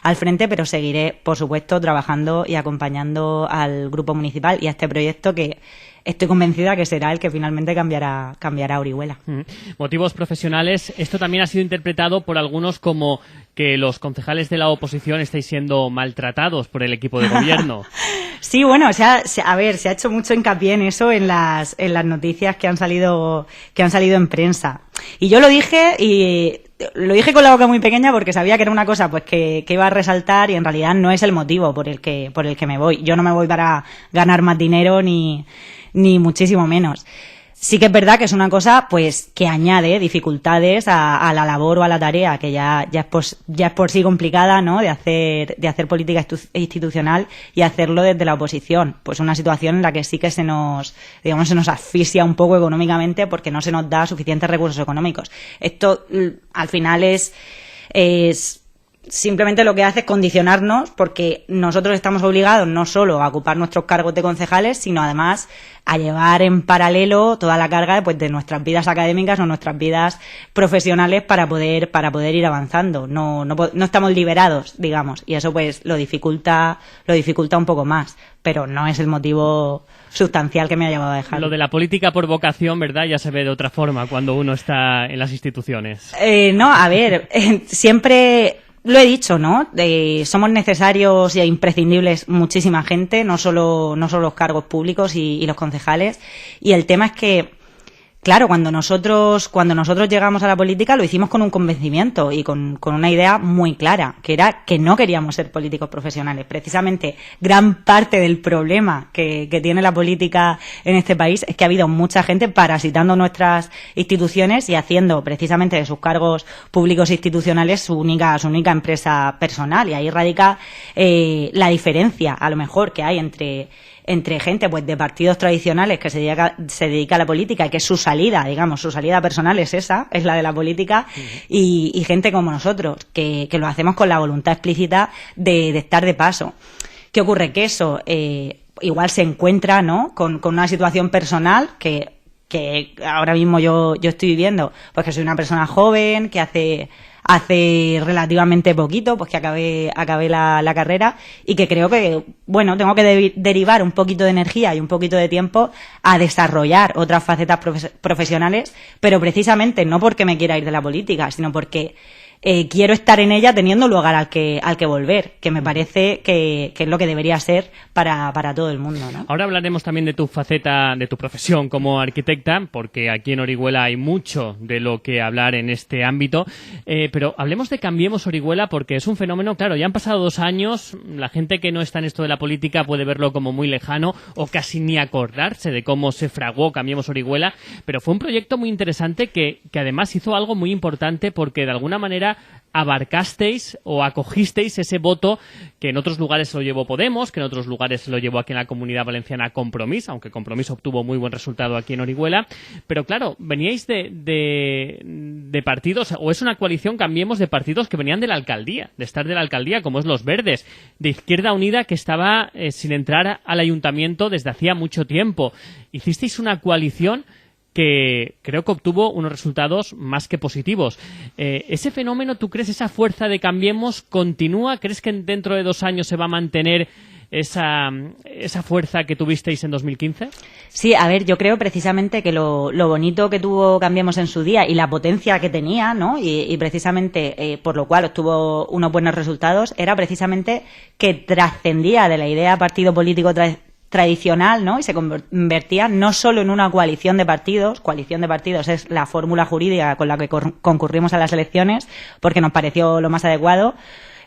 al frente, pero seguiré, por supuesto, trabajando y acompañando al grupo municipal y a este proyecto que estoy convencida que será el que finalmente cambiará Orihuela. Motivos profesionales. Esto también ha sido interpretado por algunos como que los concejales de la oposición estáis siendo maltratados por el equipo de gobierno. Sí, bueno, se ha hecho mucho hincapié en eso en las noticias que han salido en prensa. Y yo lo dije con la boca muy pequeña porque sabía que era una cosa pues que iba a resaltar y en realidad no es el motivo por el que me voy. Yo no me voy para ganar más dinero ni muchísimo menos. Sí que es verdad que es una cosa pues que añade dificultades a la labor o a la tarea que ya es por sí complicada, ¿no? de hacer política institucional y hacerlo desde la oposición. Pues una situación en la que sí que se nos asfixia un poco económicamente porque no se nos da suficientes recursos económicos. Esto al final es simplemente lo que hace es condicionarnos porque nosotros estamos obligados no solo a ocupar nuestros cargos de concejales, sino además a llevar en paralelo toda la carga pues, de nuestras vidas académicas o nuestras vidas profesionales para poder ir avanzando. No estamos liberados, digamos, y eso pues lo dificulta un poco más, pero no es el motivo sustancial que me ha llevado a dejar. Lo de la política por vocación, ¿verdad? Ya se ve de otra forma cuando uno está en las instituciones. No, a ver, siempre lo he dicho, ¿no? Somos necesarios e imprescindibles muchísima gente, no solo los cargos públicos y los concejales. Y el tema es que, claro, cuando nosotros llegamos a la política lo hicimos con un convencimiento y con una idea muy clara, que era que no queríamos ser políticos profesionales. Precisamente, gran parte del problema que tiene la política en este país es que ha habido mucha gente parasitando nuestras instituciones y haciendo precisamente de sus cargos públicos e institucionales su única empresa personal. Y ahí radica la diferencia, a lo mejor, que hay entre gente pues de partidos tradicionales que se dedica a la política y que su salida personal es la de la política, y gente como nosotros que lo hacemos con la voluntad explícita de estar de paso. ¿Qué ocurre? Que eso igual se encuentra, ¿no? con una situación personal que ahora mismo yo estoy viviendo, pues que soy una persona joven, que hace relativamente poquito pues que acabé la carrera, y que creo que, bueno, tengo que derivar un poquito de energía y un poquito de tiempo a desarrollar otras facetas profesionales, pero precisamente no porque me quiera ir de la política, sino porque quiero estar en ella teniendo lugar al que volver, que me parece que es lo que debería ser para todo el mundo, ¿no? Ahora hablaremos también de tu faceta, de tu profesión como arquitecta, porque aquí en Orihuela hay mucho de lo que hablar en este ámbito, pero hablemos de Cambiemos Orihuela, porque es un fenómeno, claro, ya han pasado 2 años, la gente que no está en esto de la política puede verlo como muy lejano o casi ni acordarse de cómo se fraguó Cambiemos Orihuela, pero fue un proyecto muy interesante que además hizo algo muy importante, porque de alguna manera abarcasteis o acogisteis ese voto que en otros lugares se lo llevó Podemos, que en otros lugares se lo llevó aquí en la Comunidad Valenciana Compromís, aunque Compromís obtuvo muy buen resultado aquí en Orihuela. Pero claro, veníais de partidos, o es una coalición, Cambiemos, de partidos que venían de la alcaldía, de estar de la alcaldía, como es Los Verdes, de Izquierda Unida, que estaba sin entrar al ayuntamiento desde hacía mucho tiempo. Hicisteis una coalición que creo que obtuvo unos resultados más que positivos. ¿Ese fenómeno, tú crees, esa fuerza de Cambiemos continúa? ¿Crees que dentro de 2 años se va a mantener esa fuerza que tuvisteis en 2015? Sí, a ver, yo creo precisamente que lo bonito que tuvo Cambiemos en su día y la potencia que tenía, ¿no? Y precisamente por lo cual obtuvo unos buenos resultados, era precisamente que trascendía de la idea partido político tradicional, ¿no? Y se convertía no solo en una coalición de partidos es la fórmula jurídica con la que concurrimos a las elecciones porque nos pareció lo más adecuado,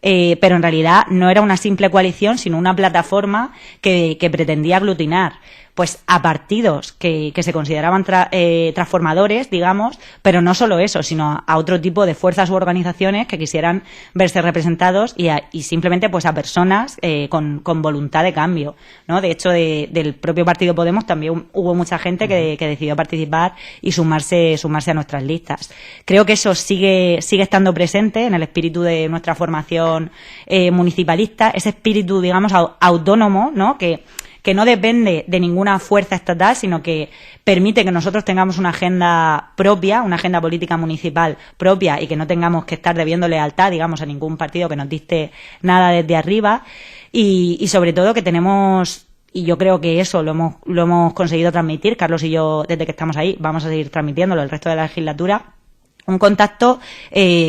pero en realidad no era una simple coalición, sino una plataforma que pretendía aglutinar pues a partidos que se consideraban transformadores, digamos, pero no solo eso, sino a otro tipo de fuerzas u organizaciones que quisieran verse representados y simplemente pues a personas con voluntad de cambio, ¿no? De hecho, del propio partido Podemos también hubo mucha gente que decidió participar y sumarse a nuestras listas. Creo que eso sigue estando presente en el espíritu de nuestra formación municipalista, ese espíritu, digamos, autónomo, ¿no? Que no depende de ninguna ninguna fuerza estatal, sino que permite que nosotros tengamos una agenda propia, una agenda política municipal propia y que no tengamos que estar debiendo lealtad, digamos, a ningún partido que nos dicte nada desde arriba y sobre todo que tenemos, y yo creo que eso lo hemos conseguido transmitir, Carlos y yo, desde que estamos ahí, vamos a seguir transmitiéndolo el resto de la legislatura, un contacto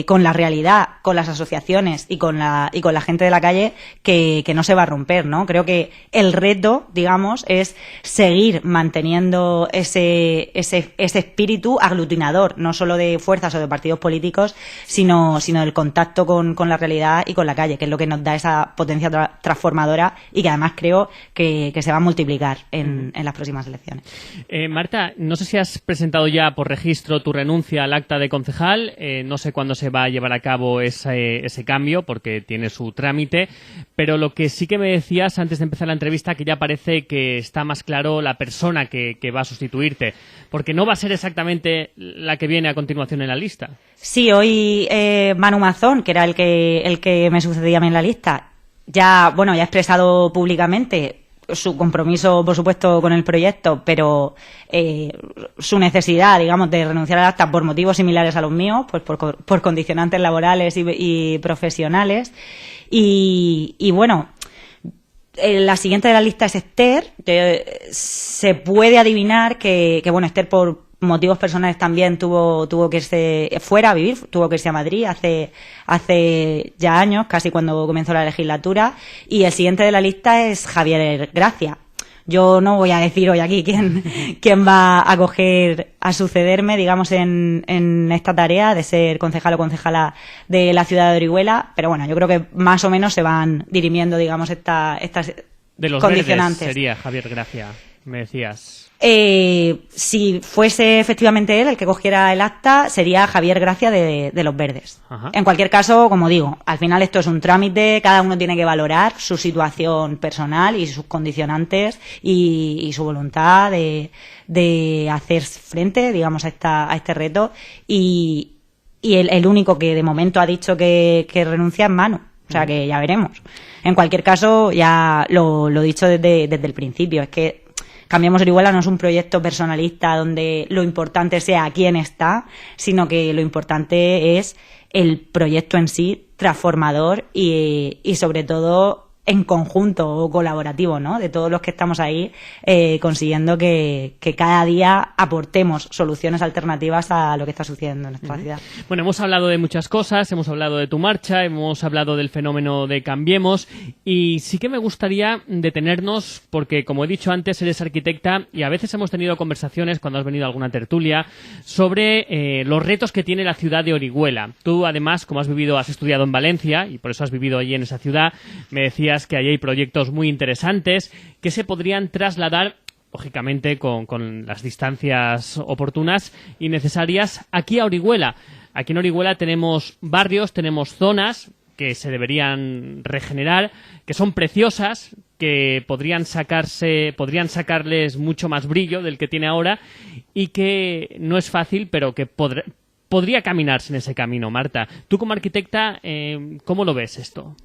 con la realidad, con las asociaciones y con la gente de la calle que no se va a romper, ¿no? Creo que el reto, digamos, es seguir manteniendo ese espíritu aglutinador, no solo de fuerzas o de partidos políticos, sino del contacto con la realidad y con la calle, que es lo que nos da esa potencia transformadora y que además creo que se va a multiplicar en las próximas elecciones. Marta, no sé si has presentado ya por registro tu renuncia al acta de concejal, no sé cuándo se va a llevar a cabo ese cambio porque tiene su trámite, pero lo que sí que me decías antes de empezar la entrevista que ya parece que está más claro la persona que va a sustituirte, porque no va a ser exactamente la que viene a continuación en la lista. Sí, hoy Manu Mazón, que era el que me sucedía a mí en la lista, ya ha expresado públicamente su compromiso, por supuesto, con el proyecto, pero su necesidad, digamos, de renunciar al acta por motivos similares a los míos, pues por condicionantes laborales y profesionales. Y bueno, la siguiente de la lista es Esther. Se puede adivinar que Esther, por motivos personales también tuvo que irse fuera a vivir, tuvo que irse a Madrid hace ya años, casi cuando comenzó la legislatura, y el siguiente de la lista es Javier Gracia. Yo no voy a decir hoy aquí quién va a sucederme, digamos, en esta tarea de ser concejal o concejala de la ciudad de Orihuela, pero bueno, yo creo que más o menos se van dirimiendo, digamos, estas de los condicionantes. Verdes sería Javier Gracia, me decías. Si fuese efectivamente él el que cogiera el acta, sería Javier Gracia de los Verdes. Ajá. En cualquier caso, como digo, al final esto es un trámite, cada uno tiene que valorar su situación personal y sus condicionantes y su voluntad de hacer frente, digamos, a este reto y el único que de momento ha dicho que renuncia es Manu. O sea que ya veremos. En cualquier caso, ya lo he dicho desde el principio, es que Cambiemos Orihuela no es un proyecto personalista donde lo importante sea quién está, sino que lo importante es el proyecto en sí, transformador y sobre todo en conjunto o colaborativo, ¿no? De todos los que estamos ahí consiguiendo que cada día aportemos soluciones alternativas a lo que está sucediendo en nuestra ciudad. Bueno, hemos hablado de muchas cosas, hemos hablado de tu marcha, hemos hablado del fenómeno de Cambiemos y sí que me gustaría detenernos porque, como he dicho antes, eres arquitecta y a veces hemos tenido conversaciones cuando has venido a alguna tertulia sobre los retos que tiene la ciudad de Orihuela. Tú, además, como has estudiado en Valencia y por eso has vivido allí en esa ciudad, me decías que ahí hay proyectos muy interesantes que se podrían trasladar, lógicamente, con las distancias oportunas y necesarias aquí a Orihuela. Aquí en Orihuela tenemos barrios, tenemos zonas que se deberían regenerar, que son preciosas, que podrían sacarles mucho más brillo del que tiene ahora y que no es fácil, pero que podría caminarse en ese camino. Marta, tú como arquitecta, ¿cómo lo ves esto?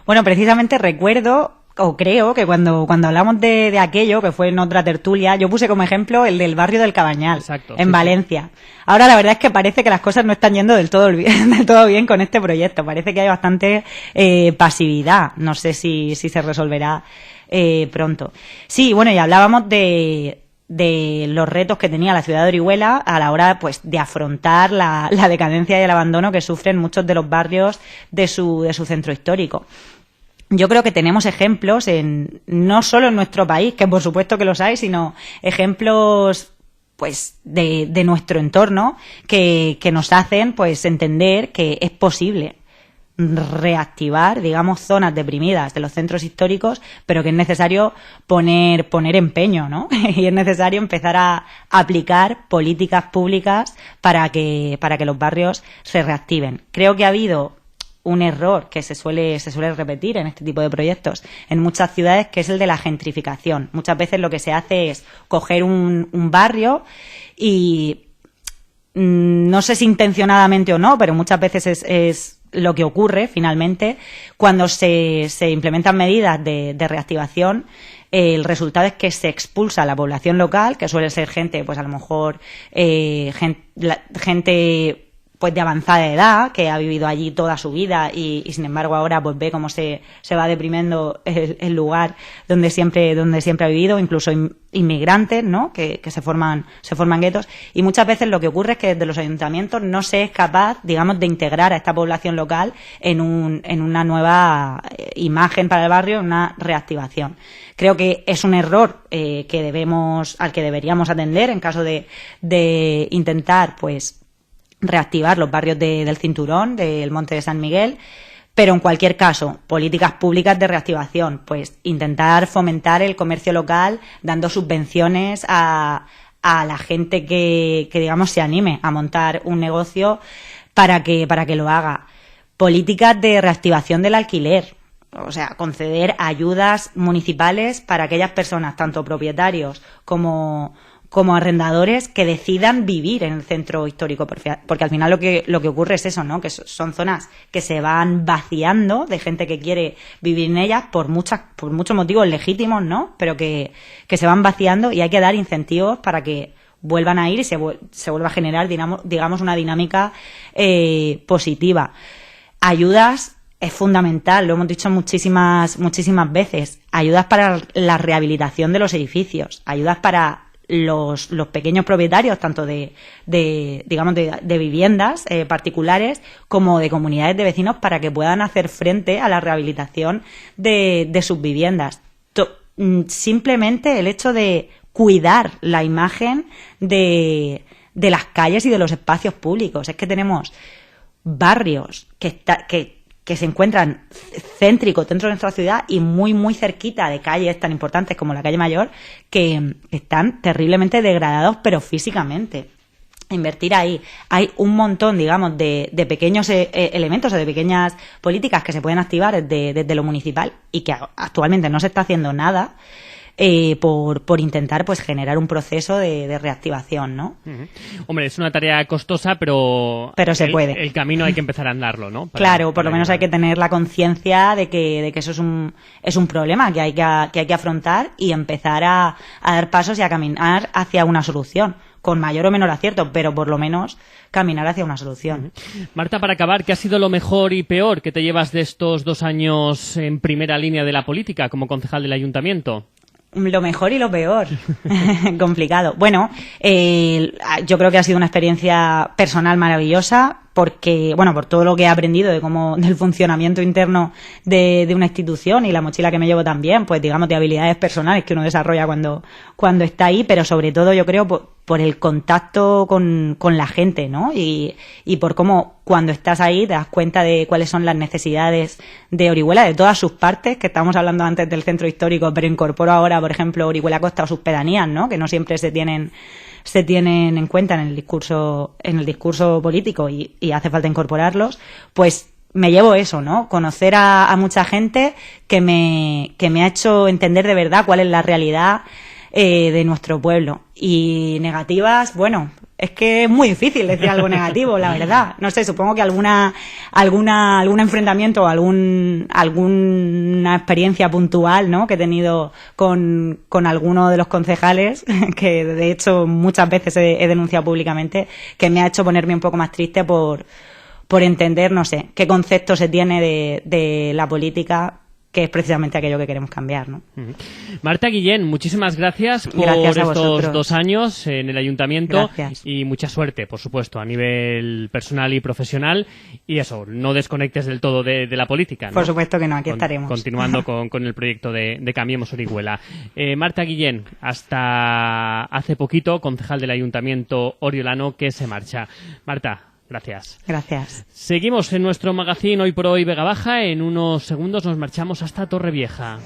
Bueno, precisamente recuerdo, o creo que cuando hablamos de aquello, que fue en otra tertulia, yo puse como ejemplo el del barrio del Cabañal, exacto, en sí, Valencia. Sí. Ahora la verdad es que parece que las cosas no están yendo del todo bien con este proyecto. Parece que hay bastante pasividad. No sé si se resolverá pronto. Sí, bueno, y hablábamos de los retos que tenía la ciudad de Orihuela a la hora, pues, de afrontar la decadencia y el abandono que sufren muchos de los barrios de su centro histórico. Yo creo que tenemos ejemplos no solo en nuestro país, que por supuesto que los hay, sino ejemplos, pues, de nuestro entorno que nos hacen, pues, entender que es posible reactivar, digamos, zonas deprimidas de los centros históricos, pero que es necesario poner empeño, ¿no? Y es necesario empezar a aplicar políticas públicas para que los barrios se reactiven. Creo que ha habido un error que se suele repetir en este tipo de proyectos en muchas ciudades, que es el de la gentrificación. Muchas veces lo que se hace es coger un barrio y no sé si intencionadamente o no, pero muchas veces es lo que ocurre finalmente cuando se implementan medidas de reactivación. el resultado es que se expulsa a la población local, que suele ser gente, pues a lo mejor gente pues de avanzada edad, que ha vivido allí toda su vida y sin embargo ahora pues ve cómo se va deprimiendo el lugar donde siempre ha vivido, incluso inmigrantes, ¿no? Que se forman guetos, y muchas veces lo que ocurre es que desde los ayuntamientos no se es capaz, digamos, de integrar a esta población local en una nueva imagen para el barrio, una reactivación. Creo que es un error al que deberíamos atender en caso de intentar pues reactivar los barrios del Cinturón, del Monte de San Miguel, pero en cualquier caso, políticas públicas de reactivación, pues intentar fomentar el comercio local dando subvenciones a la gente que digamos se anime a montar un negocio para que lo haga. Políticas de reactivación del alquiler, o sea, conceder ayudas municipales para aquellas personas, tanto propietarios como arrendadores, que decidan vivir en el centro histórico, porque al final lo que ocurre es eso, ¿no? Que son zonas que se van vaciando de gente que quiere vivir en ellas por muchos motivos legítimos, ¿no? Pero que se van vaciando, y hay que dar incentivos para que vuelvan a ir y se vuelva a generar, digamos, una dinámica positiva. Ayudas es fundamental, lo hemos dicho muchísimas veces. Ayudas para la rehabilitación de los edificios, ayudas para los pequeños propietarios, tanto de viviendas particulares como de comunidades de vecinos, para que puedan hacer frente a la rehabilitación de sus viviendas. Simplemente el hecho de cuidar la imagen de las calles y de los espacios públicos. Es que tenemos barrios que se encuentran céntricos dentro de nuestra ciudad y muy, muy cerquita de calles tan importantes como la calle Mayor, que están terriblemente degradados, pero físicamente. Invertir ahí. Hay un montón, digamos, de pequeños elementos o de pequeñas políticas que se pueden activar desde lo municipal y que actualmente no se está haciendo nada. Por intentar pues generar un proceso de reactivación, ¿no? Uh-huh. Hombre, es una tarea costosa, pero se puede. El camino hay que empezar a andarlo, ¿no? Claro, por lo menos hay que tener la conciencia de que eso es un problema que hay que afrontar y empezar a dar pasos y a caminar hacia una solución, con mayor o menor acierto, pero por lo menos caminar hacia una solución. Uh-huh. Marta, para acabar, ¿qué ha sido lo mejor y peor que te llevas de estos 2 años en primera línea de la política como concejal del ayuntamiento? Lo mejor y lo peor. Complicado. Bueno, yo creo que ha sido una experiencia personal maravillosa, porque, bueno, por todo lo que he aprendido del funcionamiento interno de una institución, y la mochila que me llevo también, pues digamos, de habilidades personales que uno desarrolla cuando está ahí, pero sobre todo yo creo por el contacto con la gente, ¿no? Y por cómo cuando estás ahí te das cuenta de cuáles son las necesidades de Orihuela, de todas sus partes, que estábamos hablando antes del centro histórico, pero incorporo ahora, por ejemplo, Orihuela Costa o sus pedanías, ¿no? Que no siempre se tienen en cuenta en el discurso político y hace falta incorporarlos. Pues me llevo eso, ¿no? Conocer a mucha gente que me ha hecho entender de verdad cuál es la realidad de nuestro pueblo. Y negativas, bueno, es que es muy difícil decir algo negativo, la verdad. No sé, supongo que algún enfrentamiento o alguna experiencia puntual, ¿no? Que he tenido con alguno de los concejales, que de hecho muchas veces he denunciado públicamente, que me ha hecho ponerme un poco más triste por entender, no sé, qué concepto se tiene de la política, que es precisamente aquello que queremos cambiar, ¿no? Uh-huh. Marta Guillén, muchísimas gracias por estos 2 años en el ayuntamiento. Gracias. Y mucha suerte, por supuesto, a nivel personal y profesional, y eso, no desconectes del todo de la política, ¿no? Por supuesto que no, aquí estaremos. Continuando con el proyecto de Cambiemos Orihuela. Marta Guillén, hasta hace poquito, concejal del ayuntamiento oriolano, que se marcha. Marta, gracias. Gracias. Seguimos en nuestro magazine Hoy por Hoy Vega Baja. En unos segundos nos marchamos hasta Torrevieja.